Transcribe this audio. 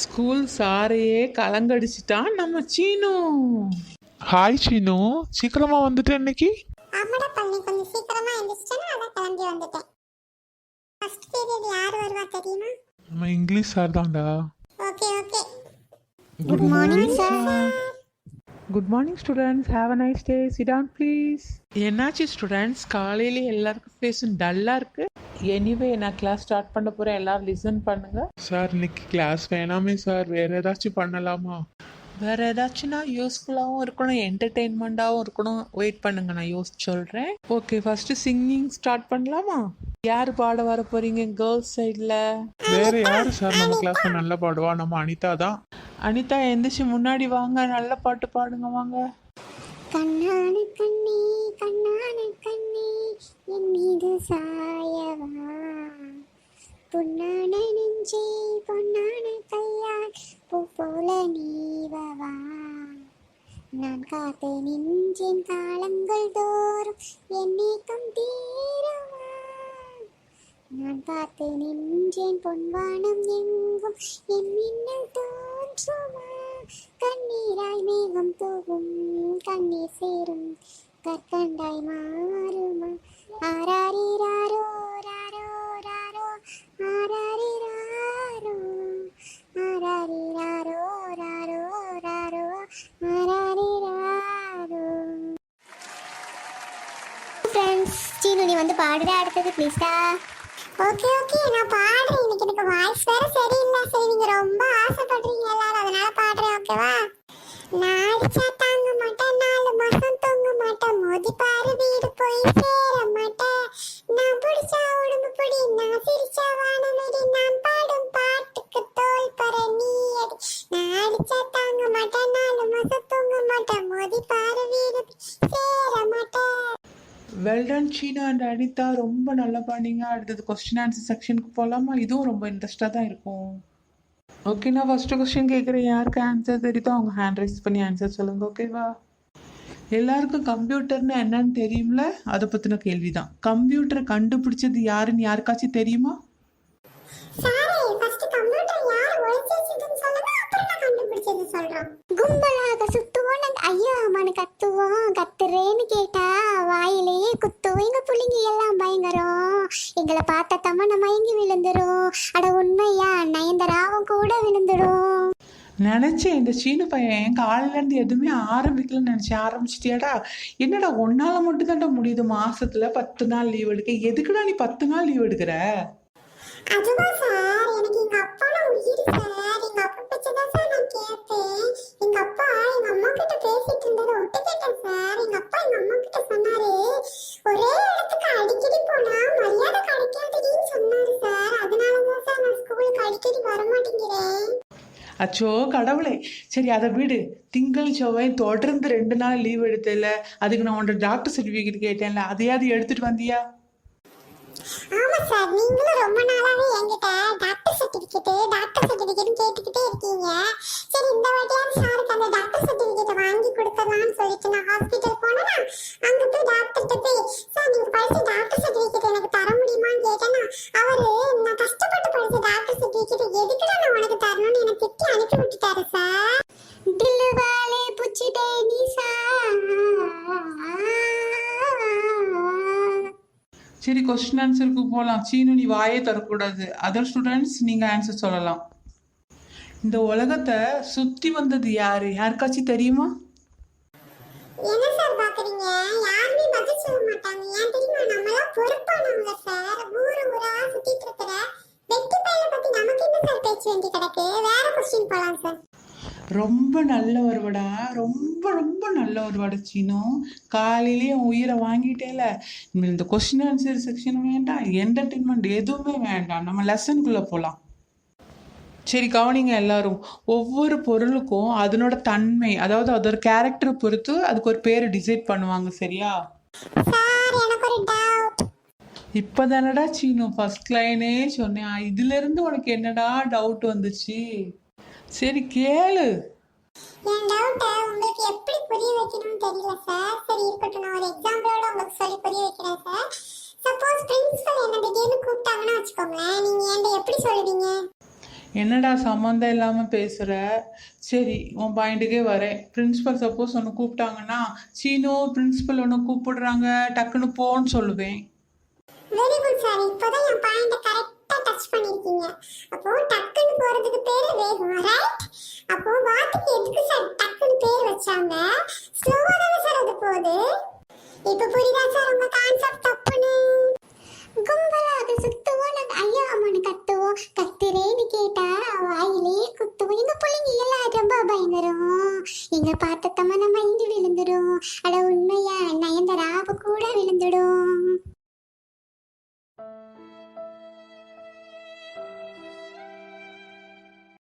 School சாரையே கலங்கடிச்சிட்டான் நம்ம Seenu. Hi Seenu, சீக்கிரமா வந்துட்டேன் இன்னைக்கு. ஆமாடா பழனி, கொஞ்சம் சீக்கிரமா எந்திரிச்சிட்டேன்னா அதான் கிளம்பி வந்துட்டேன். ஃபர்ஸ்ட் பீரியட் யார் வருவா தெரியுமா? நம்ம இங்கிலீஷ் சார் தான்டா. Okay okay. Good morning sir. Good morning students, have a nice day. Sit down please. என்னாச்சு ஸ்டூடெண்ட்ஸ், காலையில எல்லாருக்கும் ஃபேஸும் டல்லா இருக்கு. எனிவே நான் கிளாஸ் ஸ்டார்ட் பண்ண போறேன், எல்லாரும் லிசன் பண்ணுங்க. சார் இன்னைக்கு கிளாஸ் வேணாமே சார், வேற ஏதாச்சும் பண்ணலாமா? வேற ஏதாச்சும்னா யூஸ்ஃபுல்லாகவும் இருக்கணும், என்டர்டெயின்மெண்ட்டாகவும் இருக்கணும். வெயிட் பண்ணுங்க, நான் யோசிச்சு சொல்கிறேன். ஓகே, ஃபர்ஸ்ட் சிங்கிங் ஸ்டார்ட் பண்ணலாமா? யார் பாட வர போறீங்க கேர்ள்ஸ் சைடில்? வேற யாரு சார் நம்ம கிளாஸ்ல நல்லா பாடுவா? நம்ம அனிதா தான். அனிதா எந்திரிச்சு முன்னாடி வாங்க, நல்ல பாட்டு பாடுங்க வாங்க. கண்ணான கண்ணே கண்ணான கண்ணே என் மீது சாயவா, பொன்னான நெஞ்சே பொன்னான கையால் பூ போல நீவவா, நான் காத்து நெஞ்சின் காலங்கள் தோறும் என் நீக்கம் தீரவா, நான் பார்த்து நெஞ்சேன் பொன்வானம் எங்கும் என் மின்னல் தோன்றுமா, கண்ணீராய் மேகம் தூவும் கண்ணீர் சேரும் கற்கண்டாய் மாறுமா, ஆராரிராரோ ராரோ ராரோ ஆராரிராரோ ஆராரிராரோ ராரோ ராரோ ஆராரிராரோ. ஃப்ரெண்ட்ஸ், சீனு நீ வந்து பாடுடா அடுத்தது ப்ளீஸ்டா. ஓகே ஓகே, நான் பாடுறேன். இன்னைக்கு எனக்கு வாய்ஸ் வேற சரியில்லை. சரி, நீங்க ரொம்ப ஆசைப்படுறீங்க எல்லாரும், அதனால பாடுறேன். ஓகேவா? நான் அடிச்சா தாங்க மாட்டேன், 4 மாசம் தூங்க மாட்டேன், மோதி பாரு வீடு போய் சேர மாட்டேன், நான் பிடிச்சா உடம்பு பிடி, நான் சிரிச்சா வானமெடி, நான் பாடும் பாட்டுக்கு தோல் பற நீ அடி, நான் அடிச்சா தாங்க மாட்டேன், 4 மாசம் தூங்க மாட்டேன், மோதி பாரு வீடு சேர மாட்டேன். Well done Seena and Anitha, ரொம்ப நல்லா பாடிங்க. அடுத்தது கொஸ்டின் ஆன்சர் செக்ஷனுக்கு போகலாமா? இதுவும் ரொம்ப இன்ட்ரெஸ்டாக தான் இருக்கும். ஓகே, நான் ஃபர்ஸ்ட் கொஸ்டின் கேட்குறேன். யாருக்கு ஆன்சர் தெரியுதோ அவங்க ஹேண்ட் ரைஸ் பண்ணி ஆன்சர் சொல்லுங்க. ஓகேவா? எல்லாருக்கும் கம்ப்யூட்டர்னு என்னன்னு தெரியும்ல, அதை பற்றின கேள்வி தான். கம்ப்யூட்டரை கண்டுபிடிச்சது யாருன்னு யாருக்காச்சும் தெரியுமா? சாரே, ஃபர்ஸ்ட் கம்ப்யூட்டர் யார் ஒளிச்சு வச்சிருக்குன்னு சொல்லுங்க, அப்புறம் நான் கண்டுபிடிச்சது சொல்றேன். கும்பலாக சுத்துவோம் நாங்க, ஐயோ அம்மானு கத்துவோம், கத்துறேன்னு கேட்டா வாயிலேயே குத்துவோம், எங்க புள்ளிங்க எல்லாம் பயங்கரம், எங்களை பார்த்த தம்மன மயங்கி விழுந்துரும், அட உண்மையா நயன்தராவும் கூட விழுந்துடும். நினைச்சேன் இந்த சீனு பையன் காலையில இருந்து எதுவுமே ஆரம்பிக்கலன்னு நினைச்சேன். ஆரம்பிச்சிட்டியாடா? என்னடா ஒன்னால மட்டும் தான்டா முடியுது மாசத்துல 10 நாள் லீவ் எடுக்க? எதுக்குடா நீ 10 நாள் லீவ் எடுக்கிற? அதுவா சார், எனக்கு எங்க அப்பால உயிர் சார், எங்க அப்பா பேச்சதான் சார் நான் கேட்பேன். எங்க அப்பா எங்க அம்மா கிட்ட பேசிட்டு இருந்ததை ஒட்டு கேட்டேன் சார். எங்க அப்பா எங்க அம்மா கிட்ட சொன்னாரு, ஒரே இடத்துக்கு அடிக்கடி போனா மரியாதை கிடைக்காதுன்னு சொன்னாரு சார். அதனாலதான் சார் நான் ஸ்கூலுக்கு அடிக்கடி வர மாட்டேங்கிறேன். அச்சோ கடவுளே, சரி அதை விடு. திங்கள் செவ்வாய் தொடர்ந்து 2 நாள் லீவ் எடுத்தல, அதுக்கு நான் உன்னோட டாக்டர் சர்டிஃபிகேட் கேட்டேன்ல, அதையாவது எடுத்துட்டு வந்தியா? ஆமா சார், நீங்களும் ரொம்ப நாளாவே என்கிட்ட டாக்டர் சர்டிபிகேட் கேட்டுக்கிட்டே இருக்கீங்க. சரி, இந்த வாட்டியாவது சாருக்கு அந்த டாக்டர் சர்டிபிகேட் வாங்கி கொடுத்துடலாம்னு சொல்லிட்டு நான் ஹாஸ்பிட்டல் போனேன்னா, அங்க போய் டாக்டர்கிட்ட போய், சார் நீங்க படிச்ச டாக்டர் சர்டிபிகேட் எனக்கு தர முடியுமான்னு கேட்டேன்னா, அவரு நான் கஷ்டப்பட்டு படிச்ச டாக்டர் சர்டிபிகேட் எதுக்குடா நான் உனக்கு தரணும்னு எனக்கு திட்டி அனுப்பி விட்டுட்டாரு சார். தில்லு வாலே புச்சி பேனி சா. சரி, கொஸ்டின் ஆன்சருக்கு போகலாம். சீனு நீ வாயே தரக்கூடாது. அதர் ஸ்டூடெண்ட்ஸ் நீங்க ஆன்சர் சொல்லலாம். இந்த உலகத்தை சுத்தி வந்தது யாரு? யாருக்காச்சும் தெரியுமா? என்ன சார் பாக்குறீங்க? யாருமே பதில் சொல்ல மாட்டாங்க. ஏன் தெரியுமா? நம்மளாம் பொறுப்பானவங்க சார். ஊரா சுத்திட்டு இருக்கிற வெட்டி பையனை பத்தி நமக்கு என்ன சார் பேச்சு வேண்டி கிடக்கு? வேற கொஸ்டின் போலாம் சார். ரொம்ப நல்ல ஒருவடா, ரொம்ப ரொம்ப நல்ல ஒருவடா சீனு. காலையிலேயே உயிரை வாங்கிட்டேல. இந்த கொஸ்டின் ஆன்சர் செக்ஷன் வேண்டாம், என்டர்டெயின்மெண்ட் எதுவுமே வேண்டாம், நம்ம லெசனுக்குள்ள போகலாம். சரி கவனிங்க எல்லாரும். ஒவ்வொரு பொருளுக்கும் அதனோட தன்மை, அதாவது அதோட கேரக்டரை பொறுத்து அதுக்கு ஒரு பேர் டிசைட் பண்ணுவாங்க. சரியா? சார் எனக்கு ஒரு டவுட். இப்பதானடா சீனு ஃபர்ஸ்ட் லைனே சொன்னேன், இதுல இருந்து உனக்கு என்னடா டவுட் வந்துச்சு? சரி கேளு. என் டவுட்டை உங்களுக்கு எப்படி புரிய வைக்கணும்னு தெரியல சார். சரி இருக்கட்டும், நான் ஒரு எக்ஸாம்பிளோட உங்களுக்கு சொல்லி புரிய வைக்கிறேன் சார். சப்போஸ் பிரின்சிபல் என்ன திடீர்னு கூப்பிட்டாங்கன்னு வச்சுக்கோங்களேன், நீங்க என்கிட்ட எப்படி சொல்லுவீங்க? என்னடா சம்மந்தம் இல்லாம பேசுற? சரி, உன் பாயிண்ட்டுக்கே வரேன். பிரின்சிபல் சப்போஸ் உன்னை கூப்பிட்டாங்கன்னா, சீனு பிரின்சிபல் உன்னை கூப்பிடுறாங்க, டக்குன்னு போன்னு சொல்லுவேன். வெரி குட் சார், இப்போதான் என் பாயிண்ட கரெக்டா டச் பண்ணிருக்கீங்க. அப்போ டக்குன்னு போறதுக்கு பேரு வேகம், ரைட்? அப்போ வாத்துக்கு எதுக்கு சார் டக்குன்னு பேர் வச்சாங்க? ஸ்லோவா தானே சார் அது போகுது. இப்போ புரியுதா சார் உங்க கான்செப்ட் தப்புன்னு? கும்பலாக சுத்துவோம், நாங்க ஐயா அம்மானு கத்துவோம், கத்துறேன்னு கேட்டா வாயிலே குத்துவோம். எங்க பிள்ளைங்க எல்லாம் ரொம்ப பயங்கரம், எங்க பார்த்தத்தம்மா நம்ம இங்க விழுந்துடும். அட உண்மையா நயன்தாராவு கூட விழுந்துடும்.